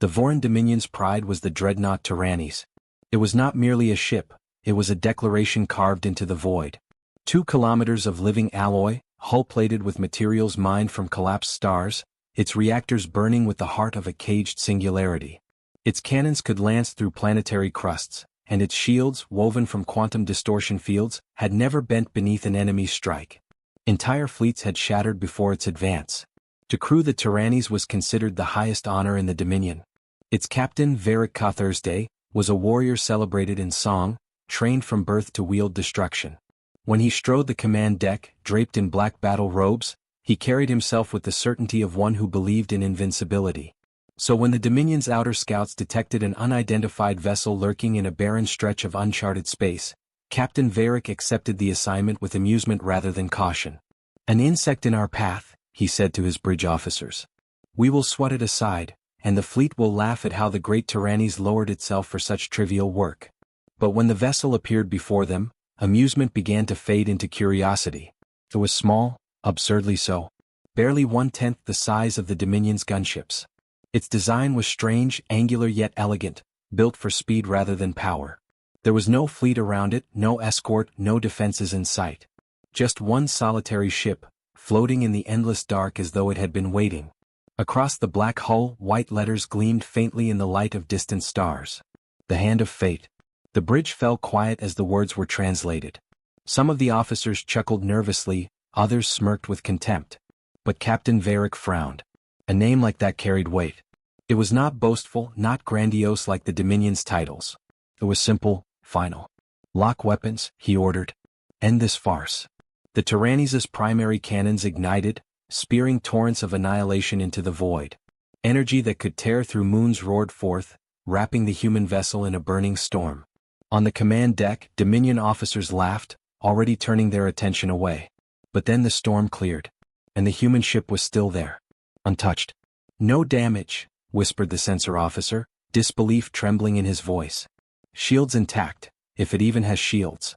The Vorin Dominion's pride was the dreadnought Tyrannies. It was not merely a ship, it was a declaration carved into the void. 2 kilometers of living alloy, hull-plated with materials mined from collapsed stars, its reactors burning with the heart of a caged singularity. Its cannons could lance through planetary crusts, and its shields, woven from quantum distortion fields, had never bent beneath an enemy's strike. Entire fleets had shattered before its advance. To crew the Tyrannies was considered the highest honor in the Dominion. Its captain, Varric Thursday, was a warrior celebrated in song, trained from birth to wield destruction. When he strode the command deck, draped in black battle robes, he carried himself with the certainty of one who believed in invincibility. So when the Dominion's outer scouts detected an unidentified vessel lurking in a barren stretch of uncharted space, Captain Varric accepted the assignment with amusement rather than caution. "An insect in our path," he said to his bridge officers. "We will swat it aside, and the fleet will laugh at how the great Tyrannies lowered itself for such trivial work." But when the vessel appeared before them, amusement began to fade into curiosity. It was small, absurdly so. Barely 1/10 the size of the Dominion's gunships. Its design was strange, angular yet elegant, built for speed rather than power. There was no fleet around it, no escort, no defenses in sight. Just one solitary ship, floating in the endless dark as though it had been waiting. Across the black hull, white letters gleamed faintly in the light of distant stars. "The Hand of Fate." The bridge fell quiet as the words were translated. Some of the officers chuckled nervously, others smirked with contempt. But Captain Varric frowned. A name like that carried weight. It was not boastful, not grandiose like the Dominion's titles. It was simple, final. "Lock weapons," he ordered. "End this farce." The Tyrannies' primary cannons ignited, spearing torrents of annihilation into the void. Energy that could tear through moons roared forth, wrapping the human vessel in a burning storm. On the command deck, Dominion officers laughed, already turning their attention away. But then the storm cleared, and the human ship was still there, untouched. "No damage," whispered the sensor officer, disbelief trembling in his voice. "Shields intact, if it even has shields."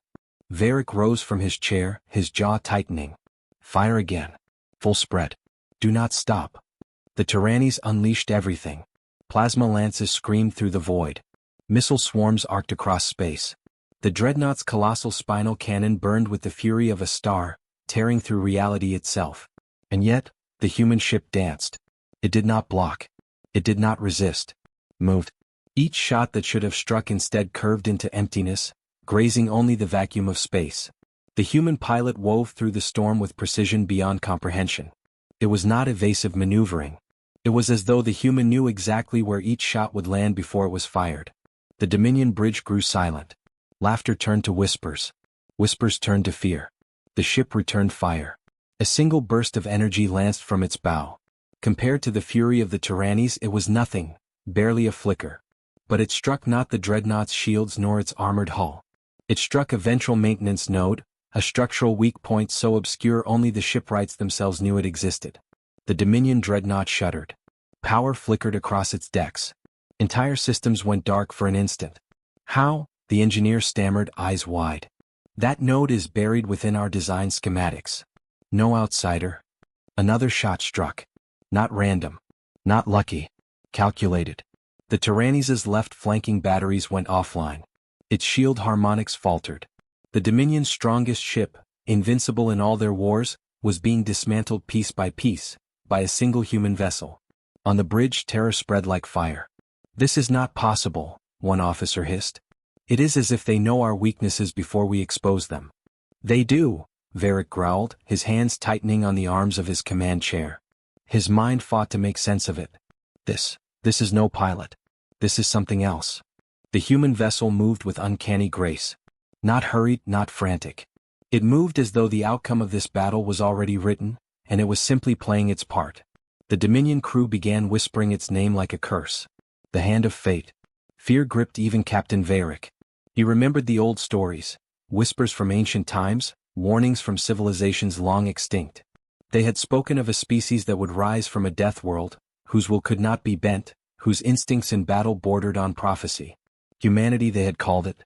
Varric rose from his chair, his jaw tightening. "Fire again. Full spread. Do not stop." The Tyrannies unleashed everything. Plasma lances screamed through the void. Missile swarms arced across space. The dreadnought's colossal spinal cannon burned with the fury of a star, tearing through reality itself. And yet, the human ship danced. It did not block. It did not resist. Moved. Each shot that should have struck instead curved into emptiness, grazing only the vacuum of space. The human pilot wove through the storm with precision beyond comprehension. It was not evasive maneuvering. It was as though the human knew exactly where each shot would land before it was fired. The Dominion bridge grew silent. Laughter turned to whispers. Whispers turned to fear. The ship returned fire. A single burst of energy lanced from its bow. Compared to the fury of the Tyrannies, it was nothing, barely a flicker. But it struck not the dreadnought's shields nor its armored hull. It struck a ventral maintenance node, a structural weak point so obscure only the shipwrights themselves knew it existed. The Dominion dreadnought shuddered. Power flickered across its decks. Entire systems went dark for an instant. "How?" the engineer stammered, eyes wide. "That node is buried within our design schematics. No outsider." Another shot struck. Not random. Not lucky. Calculated. The Tyrannies' left flanking batteries went offline. Its shield harmonics faltered. The Dominion's strongest ship, invincible in all their wars, was being dismantled piece by piece, by a single human vessel. On the bridge, terror spread like fire. "This is not possible," one officer hissed. "It is as if they know our weaknesses before we expose them." "They do," Varric growled, his hands tightening on the arms of his command chair. His mind fought to make sense of it. This is no pilot. This is something else. The human vessel moved with uncanny grace. Not hurried, not frantic. It moved as though the outcome of this battle was already written, and it was simply playing its part. The Dominion crew began whispering its name like a curse. The Hand of Fate. Fear gripped even Captain Varric. He remembered the old stories, whispers from ancient times, warnings from civilizations long extinct. They had spoken of a species that would rise from a death world, whose will could not be bent, whose instincts in battle bordered on prophecy. Humanity, they had called it.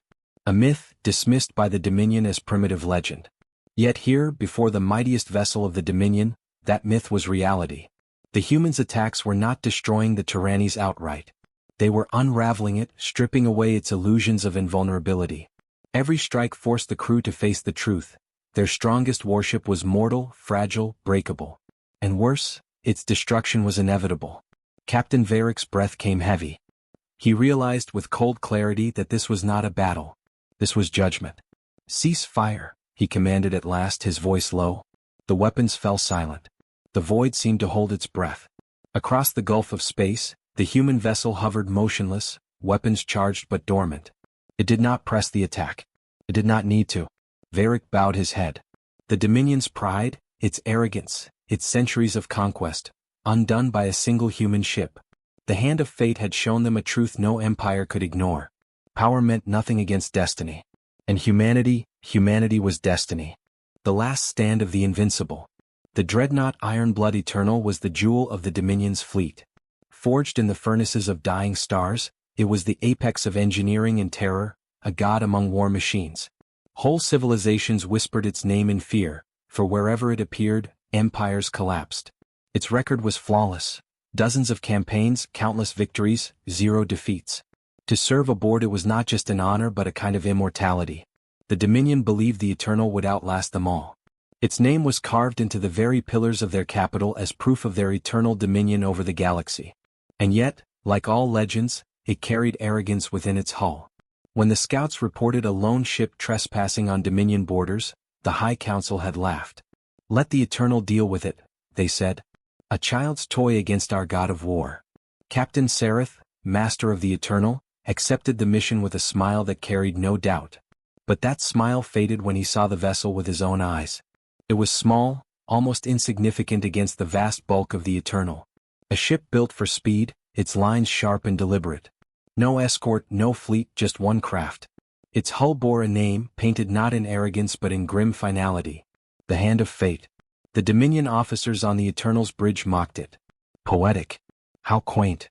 A myth, dismissed by the Dominion as primitive legend. Yet here, before the mightiest vessel of the Dominion, that myth was reality. The humans' attacks were not destroying the Tyrannies outright. They were unraveling it, stripping away its illusions of invulnerability. Every strike forced the crew to face the truth. Their strongest warship was mortal, fragile, breakable. And worse, its destruction was inevitable. Captain Varick's breath came heavy. He realized with cold clarity that this was not a battle. This was judgment. "Cease fire," he commanded at last, his voice low. The weapons fell silent. The void seemed to hold its breath. Across the gulf of space, the human vessel hovered motionless, weapons charged but dormant. It did not press the attack. It did not need to. Varick bowed his head. The Dominion's pride, its arrogance, its centuries of conquest, undone by a single human ship. The hand of fate had shown them a truth no empire could ignore. Power meant nothing against destiny. And humanity was destiny. The last stand of the invincible. The dreadnought Ironblood Eternal was the jewel of the Dominion's fleet. Forged in the furnaces of dying stars, it was the apex of engineering and terror, a god among war machines. Whole civilizations whispered its name in fear, for wherever it appeared, empires collapsed. Its record was flawless. Dozens of campaigns, countless victories, 0 defeats. To serve aboard it was not just an honor but a kind of immortality. The Dominion believed the Eternal would outlast them all. Its name was carved into the very pillars of their capital as proof of their eternal dominion over the galaxy. And yet, like all legends, it carried arrogance within its hull. When the scouts reported a lone ship trespassing on Dominion borders, the High Council had laughed. "Let the Eternal deal with it," they said. "A child's toy against our god of war." Captain Sereth, master of the Eternal, accepted the mission with a smile that carried no doubt. But that smile faded when he saw the vessel with his own eyes. It was small, almost insignificant against the vast bulk of the Eternal. A ship built for speed, its lines sharp and deliberate. No escort, no fleet, just one craft. Its hull bore a name, painted not in arrogance but in grim finality. The Hand of Fate. The Dominion officers on the Eternal's bridge mocked it. Poetic. How quaint.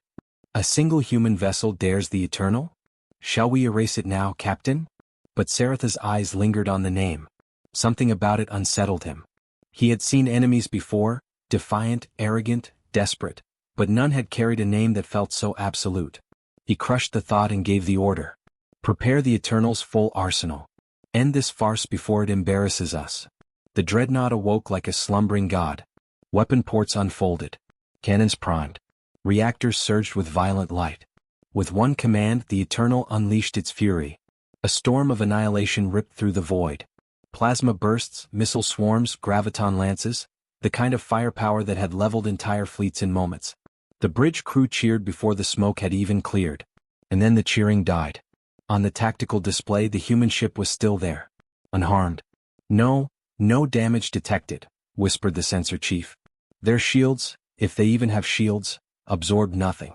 A single human vessel dares the Eternal? Shall we erase it now, Captain? But Sereth's eyes lingered on the name. Something about it unsettled him. He had seen enemies before, defiant, arrogant, desperate, but none had carried a name that felt so absolute. He crushed the thought and gave the order. Prepare the Eternal's full arsenal. End this farce before it embarrasses us. The dreadnought awoke like a slumbering god. Weapon ports unfolded. Cannons primed. Reactors surged with violent light. With one command, the Eternal unleashed its fury. A storm of annihilation ripped through the void. Plasma bursts, missile swarms, graviton lances, the kind of firepower that had leveled entire fleets in moments. The bridge crew cheered before the smoke had even cleared. And then the cheering died. On the tactical display, the human ship was still there. Unharmed. No damage detected, whispered the sensor chief. Their shields, if they even have shields, absorbed nothing.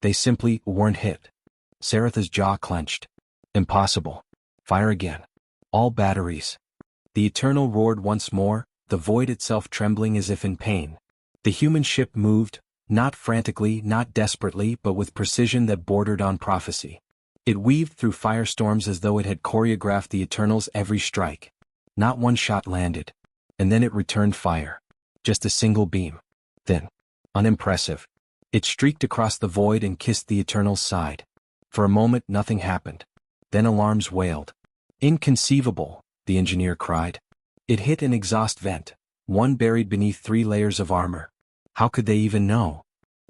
They simply weren't hit. Sereth's jaw clenched. Impossible. Fire again. All batteries. The Eternal roared once more, the void itself trembling as if in pain. The human ship moved, not frantically, not desperately, but with precision that bordered on prophecy. It weaved through firestorms as though it had choreographed the Eternal's every strike. Not one shot landed. And then it returned fire. Just a single beam. Then, unimpressive, it streaked across the void and kissed the Eternal's side. For a moment nothing happened. Then alarms wailed. Inconceivable, the engineer cried. It hit an exhaust vent, one buried beneath 3 layers of armor. How could they even know?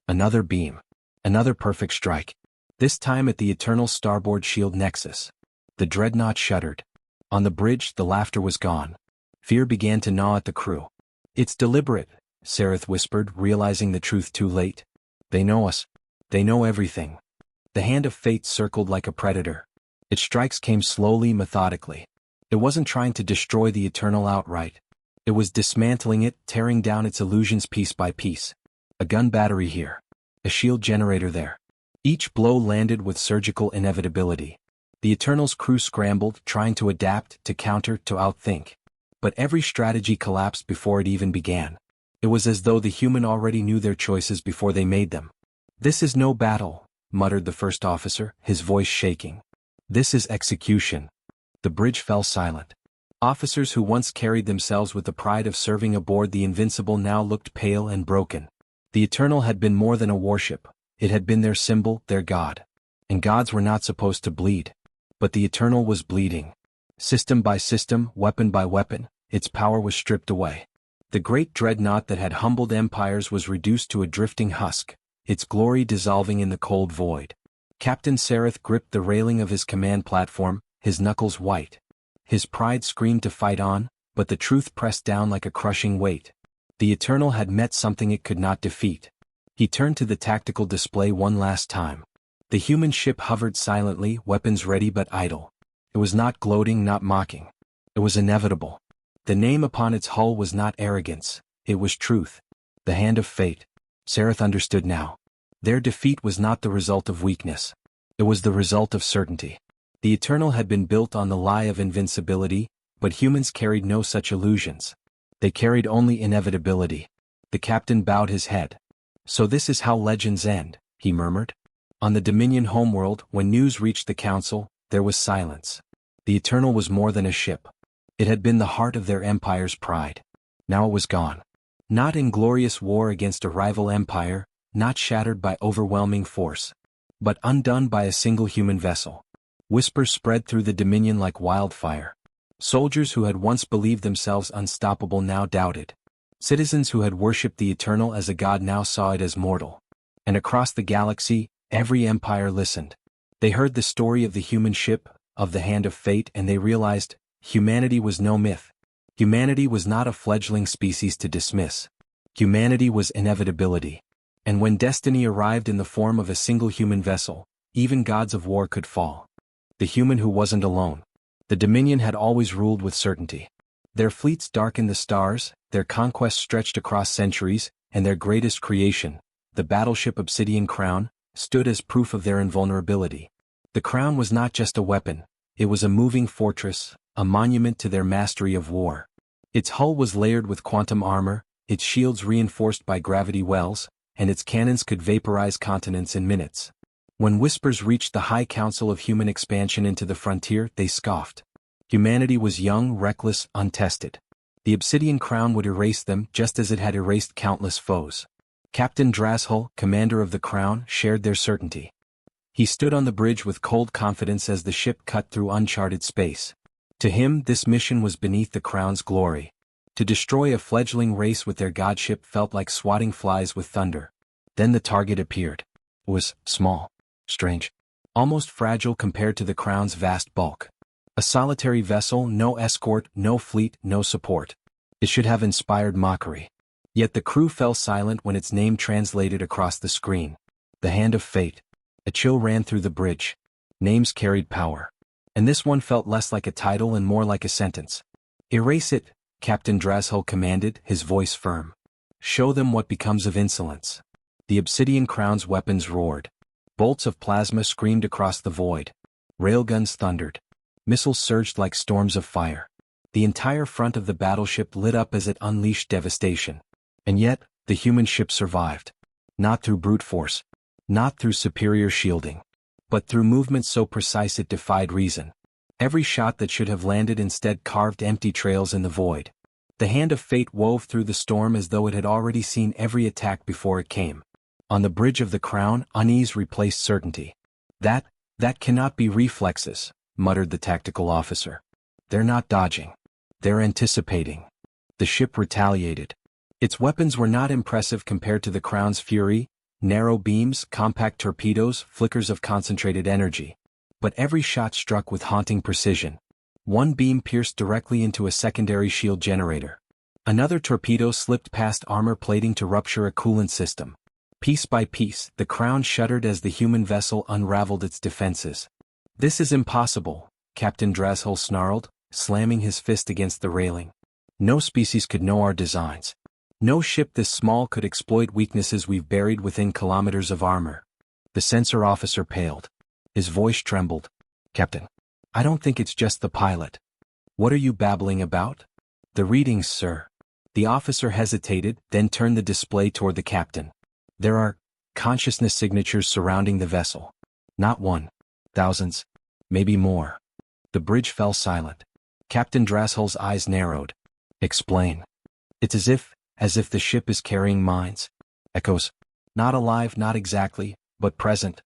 Another beam. Another perfect strike. This time at the Eternal starboard shield nexus. The dreadnought shuddered. On the bridge the laughter was gone. Fear began to gnaw at the crew. It's deliberate, Sereth whispered, realizing the truth too late. They know us. They know everything. The Hand of Fate circled like a predator. Its strikes came slowly, methodically. It wasn't trying to destroy the Eternal outright. It was dismantling it, tearing down its illusions piece by piece. A gun battery here. A shield generator there. Each blow landed with surgical inevitability. The Eternal's crew scrambled, trying to adapt, to counter, to outthink. But every strategy collapsed before it even began. It was as though the human already knew their choices before they made them. "This is no battle," muttered the first officer, his voice shaking. "This is execution." The bridge fell silent. Officers who once carried themselves with the pride of serving aboard the Invincible now looked pale and broken. The Eternal had been more than a warship, It had been their symbol, their god. And gods were not supposed to bleed. But the Eternal was bleeding. System by system, weapon by weapon, its power was stripped away. The great dreadnought that had humbled empires was reduced to a drifting husk, its glory dissolving in the cold void. Captain Sereth gripped the railing of his command platform, his knuckles white. His pride screamed to fight on, but the truth pressed down like a crushing weight. The Eternal had met something it could not defeat. He turned to the tactical display one last time. The human ship hovered silently, weapons ready but idle. It was not gloating, not mocking. It was inevitable. The name upon its hull was not arrogance, it was truth. The hand of fate. Sereth understood now. Their defeat was not the result of weakness. It was the result of certainty. The Eternal had been built on the lie of invincibility, but humans carried no such illusions. They carried only inevitability. The captain bowed his head. So this is how legends end, he murmured. On the Dominion homeworld, when news reached the council, there was silence. The Eternal was more than a ship. It had been the heart of their empire's pride. Now it was gone. Not in glorious war against a rival empire, not shattered by overwhelming force, but undone by a single human vessel. Whispers spread through the Dominion like wildfire. Soldiers who had once believed themselves unstoppable now doubted. Citizens who had worshipped the Eternal as a god now saw it as mortal. And across the galaxy, every empire listened. They heard the story of the human ship, of the hand of fate, and they realized, humanity was no myth. Humanity was not a fledgling species to dismiss. Humanity was inevitability. And when destiny arrived in the form of a single human vessel, even gods of war could fall. The human who wasn't alone. The Dominion had always ruled with certainty. Their fleets darkened the stars, their conquests stretched across centuries, and their greatest creation, the battleship Obsidian Crown, stood as proof of their invulnerability. The crown was not just a weapon, it was a moving fortress, a monument to their mastery of war. Its hull was layered with quantum armor, its shields reinforced by gravity wells, and its cannons could vaporize continents in minutes. When whispers reached the High Council of human expansion into the frontier, they scoffed. Humanity was young, reckless, untested. The Obsidian Crown would erase them just as it had erased countless foes. Captain Drashull, commander of the Crown, shared their certainty. He stood on the bridge with cold confidence as the ship cut through uncharted space. To him, this mission was beneath the Crown's glory. To destroy a fledgling race with their godship felt like swatting flies with thunder. Then the target appeared. It was small, strange, almost fragile compared to the Crown's vast bulk. A solitary vessel, no escort, no fleet, no support. It should have inspired mockery. Yet the crew fell silent when its name translated across the screen. The hand of fate. A chill ran through the bridge. Names carried power. And this one felt less like a title and more like a sentence. Erase it, Captain Drashull commanded, his voice firm. Show them what becomes of insolence. The Obsidian Crown's weapons roared. Bolts of plasma screamed across the void. Railguns thundered. Missiles surged like storms of fire. The entire front of the battleship lit up as it unleashed devastation. And yet, the human ship survived. Not through brute force. Not through superior shielding. But through movement so precise it defied reason. Every shot that should have landed instead carved empty trails in the void. The hand of fate wove through the storm as though it had already seen every attack before it came. On the bridge of the Crown, unease replaced certainty. That cannot be reflexes, muttered the tactical officer. They're not dodging. They're anticipating. The ship retaliated. Its weapons were not impressive compared to the Crown's fury, narrow beams, compact torpedoes, flickers of concentrated energy. But every shot struck with haunting precision. One beam pierced directly into a secondary shield generator. Another torpedo slipped past armor plating to rupture a coolant system. Piece by piece, the Crown shuddered as the human vessel unraveled its defenses. This is impossible, Captain Drashull snarled, slamming his fist against the railing. No species could know our designs. No ship this small could exploit weaknesses we've buried within kilometers of armor. The sensor officer paled. His voice trembled. Captain, I don't think it's just the pilot. What are you babbling about? The readings, sir. The officer hesitated, then turned the display toward the captain. There are consciousness signatures surrounding the vessel. Not one. Thousands. Maybe more. The bridge fell silent. Captain Drashull's eyes narrowed. Explain. It's as if the ship is carrying minds. Echoes. Not alive, not exactly, but present.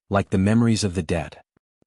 Like the memories of the dead.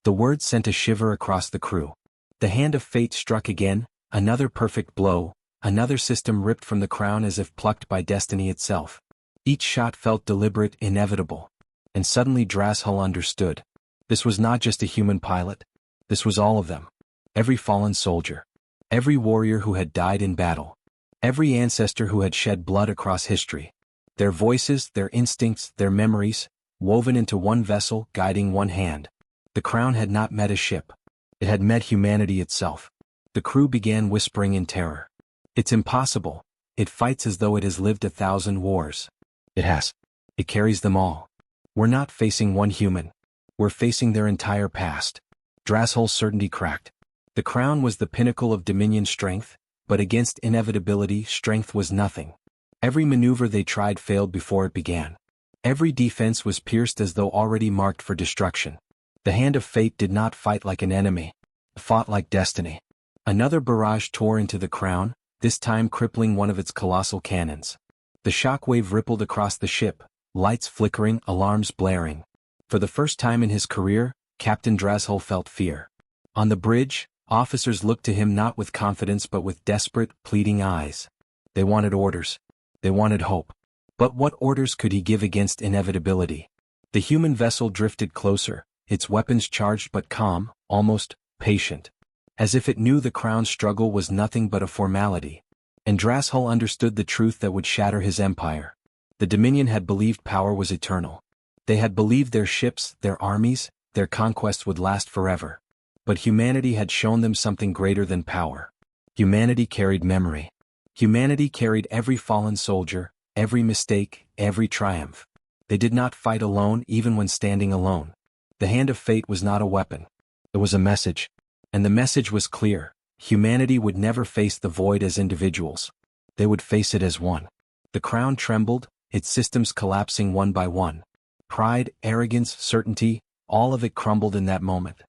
The word sent a shiver across the crew. The hand of fate struck again, another perfect blow, another system ripped from the crown as if plucked by destiny itself. Each shot felt deliberate, inevitable. And suddenly Drashull understood. This was not just a human pilot. This was all of them. Every fallen soldier. Every warrior who had died in battle. Every ancestor who had shed blood across history. Their voices, their instincts, their memories, woven into one vessel, guiding one hand. The crown had not met a ship. It had met humanity itself. The crew began whispering in terror. It's impossible. It fights as though it has lived 1,000 wars. It has. It carries them all. We're not facing one human. We're facing their entire past. Drashull's certainty cracked. The crown was the pinnacle of Dominion strength, but against inevitability, strength was nothing. Every maneuver they tried failed before it began. Every defense was pierced as though already marked for destruction. The hand of fate did not fight like an enemy. It fought like destiny. Another barrage tore into the crown, this time crippling one of its colossal cannons. The shockwave rippled across the ship, lights flickering, alarms blaring. For the first time in his career, Captain Drashull felt fear. On the bridge, officers looked to him not with confidence but with desperate, pleading eyes. They wanted orders. They wanted hope. But what orders could he give against inevitability? The human vessel drifted closer, its weapons charged but calm, almost patient. As if it knew the crown's struggle was nothing but a formality. And Drashull understood the truth that would shatter his empire. The Dominion had believed power was eternal. They had believed their ships, their armies, their conquests would last forever. But humanity had shown them something greater than power. Humanity carried memory. Humanity carried every fallen soldier, every mistake, every triumph. They did not fight alone even when standing alone. The hand of fate was not a weapon. It was a message. And the message was clear. Humanity would never face the void as individuals. They would face it as one. The crown trembled, its systems collapsing one by one. Pride, arrogance, certainty, all of it crumbled in that moment.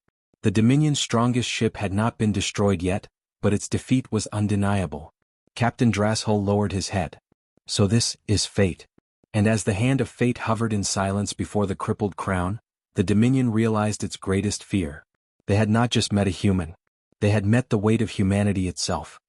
The Dominion's strongest ship had not been destroyed yet, but its defeat was undeniable. Captain Drashull lowered his head. So this is fate. And as the hand of fate hovered in silence before the crippled crown, the Dominion realized its greatest fear. They had not just met a human. They had met the weight of humanity itself.